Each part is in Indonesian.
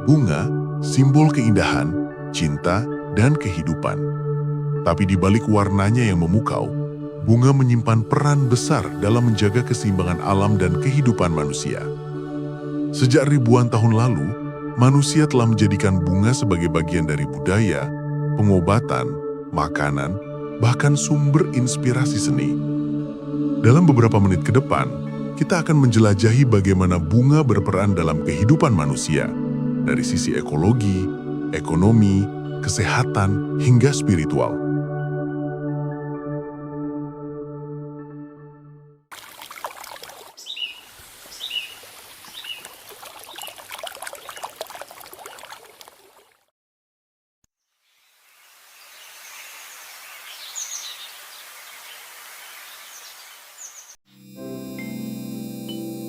Bunga, simbol keindahan, cinta, dan kehidupan. Tapi di balik warnanya yang memukau, bunga menyimpan peran besar dalam menjaga keseimbangan alam dan kehidupan manusia. Sejak ribuan tahun lalu, manusia telah menjadikan bunga sebagai bagian dari budaya, pengobatan, makanan, bahkan sumber inspirasi seni. Dalam beberapa menit ke depan, kita akan menjelajahi bagaimana bunga berperan dalam kehidupan manusia, dari sisi ekologi, ekonomi, kesehatan, hingga spiritual.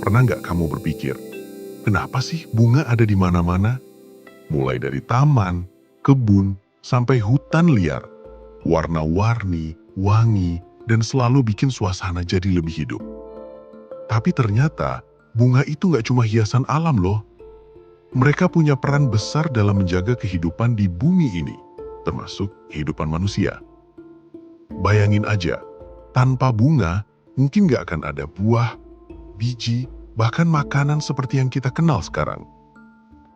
Pernah nggak kamu berpikir, kenapa sih bunga ada di mana-mana? Mulai dari taman, kebun, sampai hutan liar. Warna-warni, wangi, dan selalu bikin suasana jadi lebih hidup. Tapi ternyata, bunga itu nggak cuma hiasan alam loh. Mereka punya peran besar dalam menjaga kehidupan di bumi ini, termasuk kehidupan manusia. Bayangin aja, tanpa bunga, mungkin nggak akan ada buah, biji, bahkan makanan seperti yang kita kenal sekarang.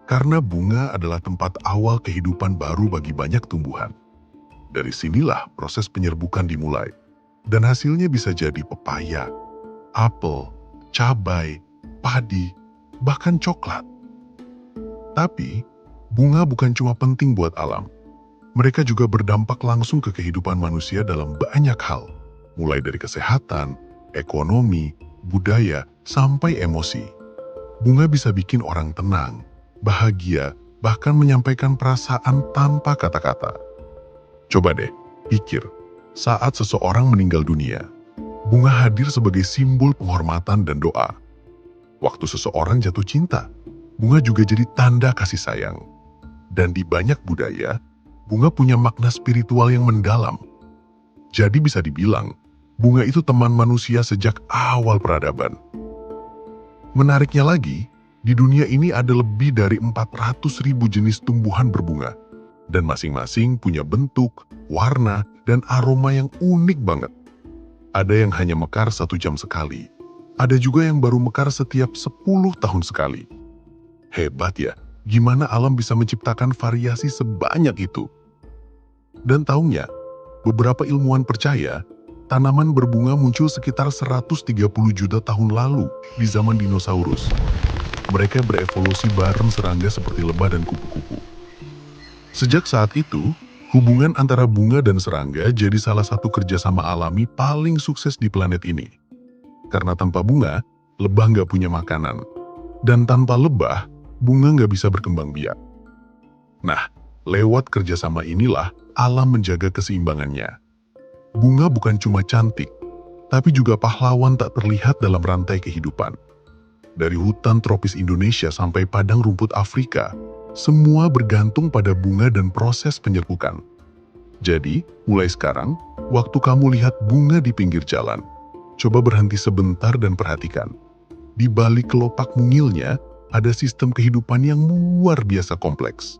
Karena bunga adalah tempat awal kehidupan baru bagi banyak tumbuhan. Dari sinilah proses penyerbukan dimulai. Dan hasilnya bisa jadi pepaya, apel, cabai, padi, bahkan coklat. Tapi, bunga bukan cuma penting buat alam. Mereka juga berdampak langsung ke kehidupan manusia dalam banyak hal. Mulai dari kesehatan, ekonomi, budaya, sampai emosi. Bunga bisa bikin orang tenang, bahagia, bahkan menyampaikan perasaan tanpa kata-kata. Coba deh, pikir, saat seseorang meninggal dunia, bunga hadir sebagai simbol penghormatan dan doa. Waktu seseorang jatuh cinta, bunga juga jadi tanda kasih sayang. Dan di banyak budaya, bunga punya makna spiritual yang mendalam. Jadi bisa dibilang, bunga itu teman manusia sejak awal peradaban. Menariknya lagi, di dunia ini ada lebih dari 400.000 jenis tumbuhan berbunga, dan masing-masing punya bentuk, warna, dan aroma yang unik banget. Ada yang hanya mekar 1 jam sekali, ada juga yang baru mekar setiap 10 tahun sekali. Hebat ya, gimana alam bisa menciptakan variasi sebanyak itu. Dan taunya, beberapa ilmuwan percaya, tanaman berbunga muncul sekitar 130 juta tahun lalu di zaman dinosaurus. Mereka berevolusi bareng serangga seperti lebah dan kupu-kupu. Sejak saat itu, hubungan antara bunga dan serangga jadi salah satu kerjasama alami paling sukses di planet ini. Karena tanpa bunga, lebah nggak punya makanan. Dan tanpa lebah, bunga nggak bisa berkembang biak. Nah, lewat kerjasama inilah alam menjaga keseimbangannya. Bunga bukan cuma cantik, tapi juga pahlawan tak terlihat dalam rantai kehidupan. Dari hutan tropis Indonesia sampai padang rumput Afrika, semua bergantung pada bunga dan proses penyerbukan. Jadi, mulai sekarang, waktu kamu lihat bunga di pinggir jalan, coba berhenti sebentar dan perhatikan. Di balik kelopak mungilnya, ada sistem kehidupan yang luar biasa kompleks.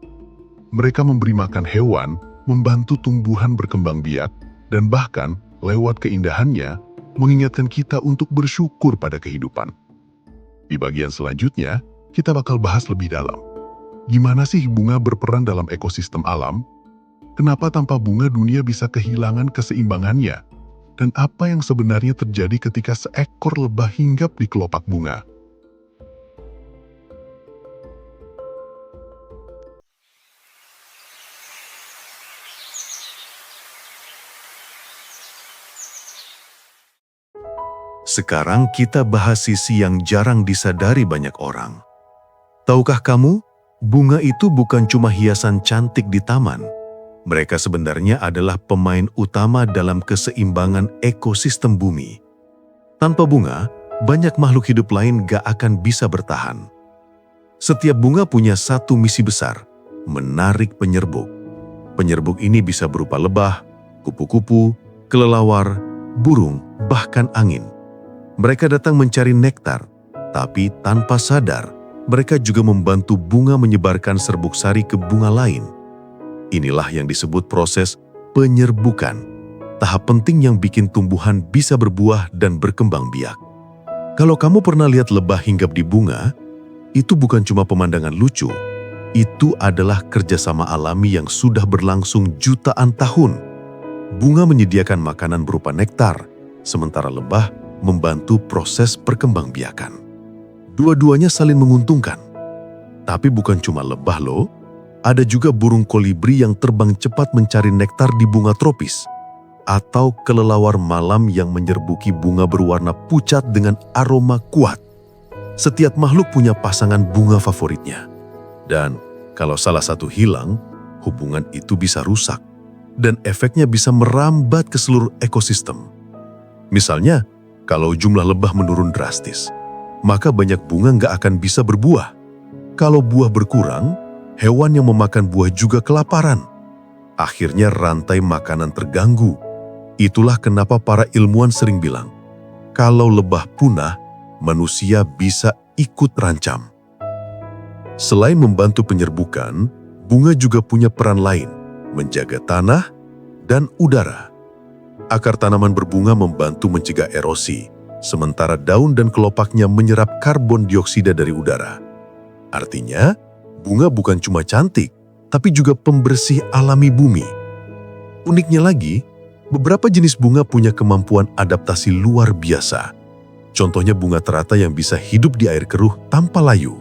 Mereka memberi makan hewan, membantu tumbuhan berkembang biak, dan bahkan, lewat keindahannya, mengingatkan kita untuk bersyukur pada kehidupan. Di bagian selanjutnya, kita bakal bahas lebih dalam. Gimana sih bunga berperan dalam ekosistem alam? Kenapa tanpa bunga dunia bisa kehilangan keseimbangannya? Dan apa yang sebenarnya terjadi ketika seekor lebah hinggap di kelopak bunga? Sekarang kita bahas sisi yang jarang disadari banyak orang. Tahukah kamu, bunga itu bukan cuma hiasan cantik di taman. Mereka sebenarnya adalah pemain utama dalam keseimbangan ekosistem bumi. Tanpa bunga, banyak makhluk hidup lain gak akan bisa bertahan. Setiap bunga punya satu misi besar, menarik penyerbuk. Penyerbuk ini bisa berupa lebah, kupu-kupu, kelelawar, burung, bahkan angin. Mereka datang mencari nektar, tapi tanpa sadar, mereka juga membantu bunga menyebarkan serbuk sari ke bunga lain. Inilah yang disebut proses penyerbukan, tahap penting yang bikin tumbuhan bisa berbuah dan berkembang biak. Kalau kamu pernah lihat lebah hinggap di bunga, itu bukan cuma pemandangan lucu, itu adalah kerjasama alami yang sudah berlangsung jutaan tahun. Bunga menyediakan makanan berupa nektar, sementara lebah membantu proses perkembangbiakan. Dua-duanya saling menguntungkan. Tapi bukan cuma lebah loh, ada juga burung kolibri yang terbang cepat mencari nektar di bunga tropis, atau kelelawar malam yang menyerbuki bunga berwarna pucat dengan aroma kuat. Setiap makhluk punya pasangan bunga favoritnya. Dan kalau salah satu hilang, hubungan itu bisa rusak. Dan efeknya bisa merambat ke seluruh ekosistem. Misalnya, kalau jumlah lebah menurun drastis, maka banyak bunga nggak akan bisa berbuah. Kalau buah berkurang, hewan yang memakan buah juga kelaparan. Akhirnya rantai makanan terganggu. Itulah kenapa para ilmuwan sering bilang, kalau lebah punah, manusia bisa ikut terancam. Selain membantu penyerbukan, bunga juga punya peran lain, menjaga tanah dan udara. Akar tanaman berbunga membantu mencegah erosi, sementara daun dan kelopaknya menyerap karbon dioksida dari udara. Artinya, bunga bukan cuma cantik, tapi juga pembersih alami bumi. Uniknya lagi, beberapa jenis bunga punya kemampuan adaptasi luar biasa. Contohnya bunga teratai yang bisa hidup di air keruh tanpa layu,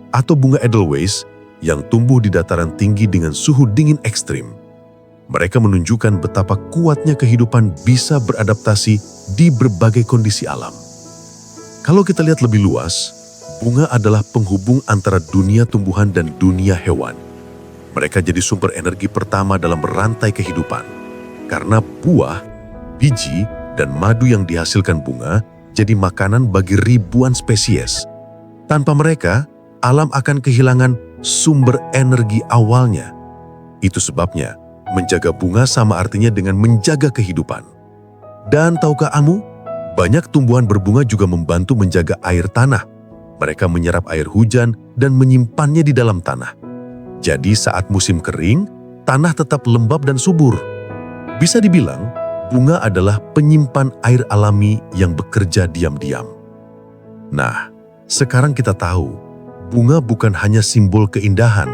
atau bunga Edelweiss yang tumbuh di dataran tinggi dengan suhu dingin ekstrim. Mereka menunjukkan betapa kuatnya kehidupan bisa beradaptasi di berbagai kondisi alam. Kalau kita lihat lebih luas, bunga adalah penghubung antara dunia tumbuhan dan dunia hewan. Mereka jadi sumber energi pertama dalam rantai kehidupan. Karena buah, biji, dan madu yang dihasilkan bunga jadi makanan bagi ribuan spesies. Tanpa mereka, alam akan kehilangan sumber energi awalnya. Itu sebabnya, menjaga bunga sama artinya dengan menjaga kehidupan. Dan tahukah kamu, banyak tumbuhan berbunga juga membantu menjaga air tanah. Mereka menyerap air hujan dan menyimpannya di dalam tanah. Jadi saat musim kering, tanah tetap lembab dan subur. Bisa dibilang, bunga adalah penyimpan air alami yang bekerja diam-diam. Nah, sekarang kita tahu, bunga bukan hanya simbol keindahan,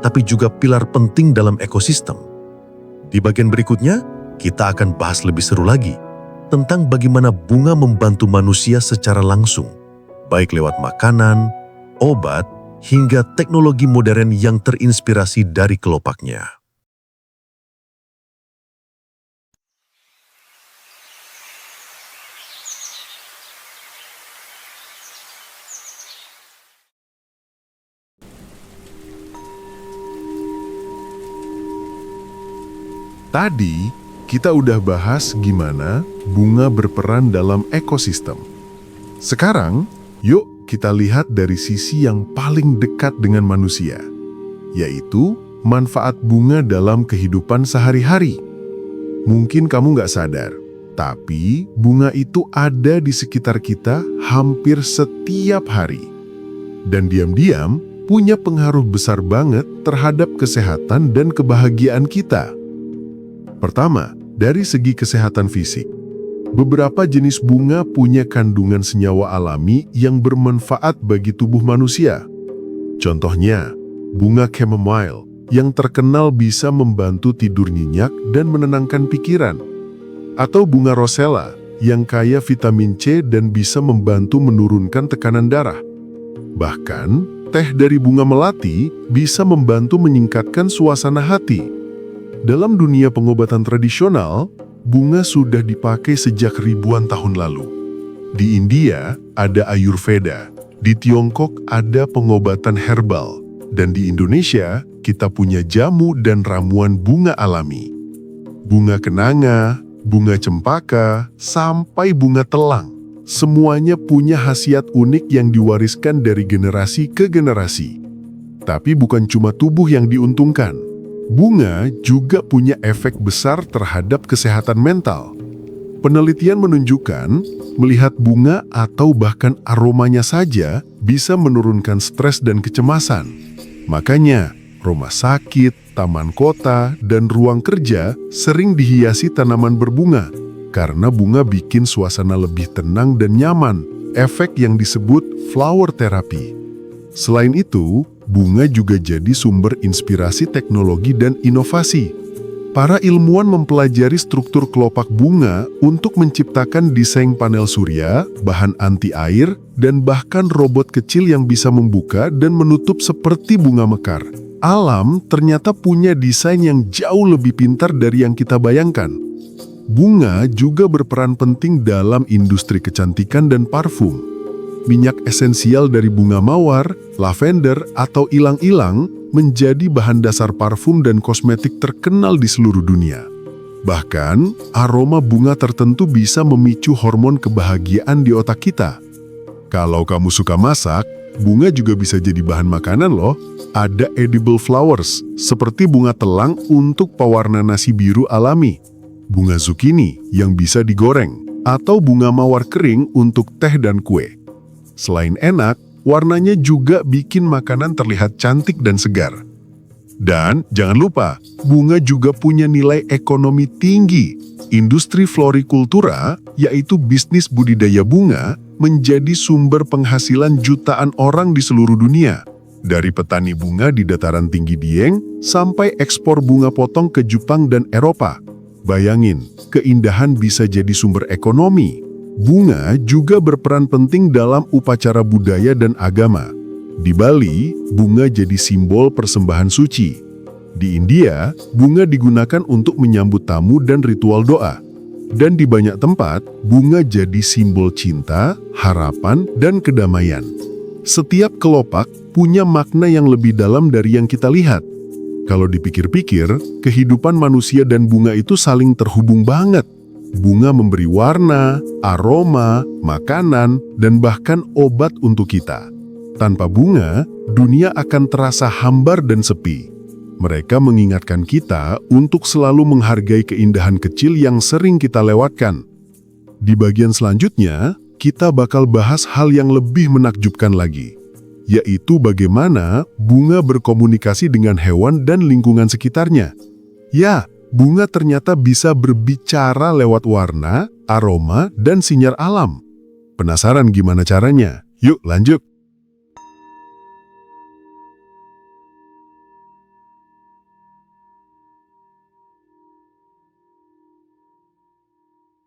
tapi juga pilar penting dalam ekosistem. Di bagian berikutnya, kita akan bahas lebih seru lagi tentang bagaimana bunga membantu manusia secara langsung, baik lewat makanan, obat, hingga teknologi modern yang terinspirasi dari kelopaknya. Tadi, kita udah bahas gimana bunga berperan dalam ekosistem. Sekarang, yuk kita lihat dari sisi yang paling dekat dengan manusia, yaitu manfaat bunga dalam kehidupan sehari-hari. Mungkin kamu nggak sadar, tapi bunga itu ada di sekitar kita hampir setiap hari. Dan diam-diam punya pengaruh besar banget terhadap kesehatan dan kebahagiaan kita. Pertama, dari segi kesehatan fisik, beberapa jenis bunga punya kandungan senyawa alami yang bermanfaat bagi tubuh manusia. Contohnya, bunga chamomile yang terkenal bisa membantu tidur nyenyak dan menenangkan pikiran. Atau bunga rosella yang kaya vitamin C dan bisa membantu menurunkan tekanan darah. Bahkan, teh dari bunga melati bisa membantu meningkatkan suasana hati. Dalam dunia pengobatan tradisional, bunga sudah dipakai sejak ribuan tahun lalu. Di India ada Ayurveda, di Tiongkok ada pengobatan herbal, dan di Indonesia kita punya jamu dan ramuan bunga alami. Bunga kenanga, bunga cempaka, sampai bunga telang. Semuanya punya khasiat unik yang diwariskan dari generasi ke generasi. Tapi bukan cuma tubuh yang diuntungkan. Bunga juga punya efek besar terhadap kesehatan mental. Penelitian menunjukkan melihat bunga atau bahkan aromanya saja bisa menurunkan stres dan kecemasan. Makanya, rumah sakit, taman kota, dan ruang kerja sering dihiasi tanaman berbunga karena bunga bikin suasana lebih tenang dan nyaman, efek yang disebut flower therapy. Selain itu, bunga juga jadi sumber inspirasi teknologi dan inovasi. Para ilmuwan mempelajari struktur kelopak bunga untuk menciptakan desain panel surya, bahan anti-air, dan bahkan robot kecil yang bisa membuka dan menutup seperti bunga mekar. Alam ternyata punya desain yang jauh lebih pintar dari yang kita bayangkan. Bunga juga berperan penting dalam industri kecantikan dan parfum. Minyak esensial dari bunga mawar, lavender, atau ilang-ilang menjadi bahan dasar parfum dan kosmetik terkenal di seluruh dunia. Bahkan, aroma bunga tertentu bisa memicu hormon kebahagiaan di otak kita. Kalau kamu suka masak, bunga juga bisa jadi bahan makanan loh. Ada edible flowers, seperti bunga telang untuk pewarna nasi biru alami, bunga zucchini yang bisa digoreng, atau bunga mawar kering untuk teh dan kue. Selain enak, warnanya juga bikin makanan terlihat cantik dan segar. Dan jangan lupa, bunga juga punya nilai ekonomi tinggi. Industri florikultura, yaitu bisnis budidaya bunga, menjadi sumber penghasilan jutaan orang di seluruh dunia. Dari petani bunga di dataran tinggi Dieng, sampai ekspor bunga potong ke Jepang dan Eropa. Bayangin, keindahan bisa jadi sumber ekonomi. Bunga juga berperan penting dalam upacara budaya dan agama. Di Bali, bunga jadi simbol persembahan suci. Di India, bunga digunakan untuk menyambut tamu dan ritual doa. Dan di banyak tempat, bunga jadi simbol cinta, harapan, dan kedamaian. Setiap kelopak punya makna yang lebih dalam dari yang kita lihat. Kalau dipikir-pikir, kehidupan manusia dan bunga itu saling terhubung banget. Bunga memberi warna, aroma, makanan, dan bahkan obat untuk kita. Tanpa bunga, dunia akan terasa hambar dan sepi. Mereka mengingatkan kita untuk selalu menghargai keindahan kecil yang sering kita lewatkan. Di bagian selanjutnya, kita bakal bahas hal yang lebih menakjubkan lagi, yaitu bagaimana bunga berkomunikasi dengan hewan dan lingkungan sekitarnya. Ya, bunga ternyata bisa berbicara lewat warna, aroma, dan sinyal alam. Penasaran gimana caranya? Yuk lanjut!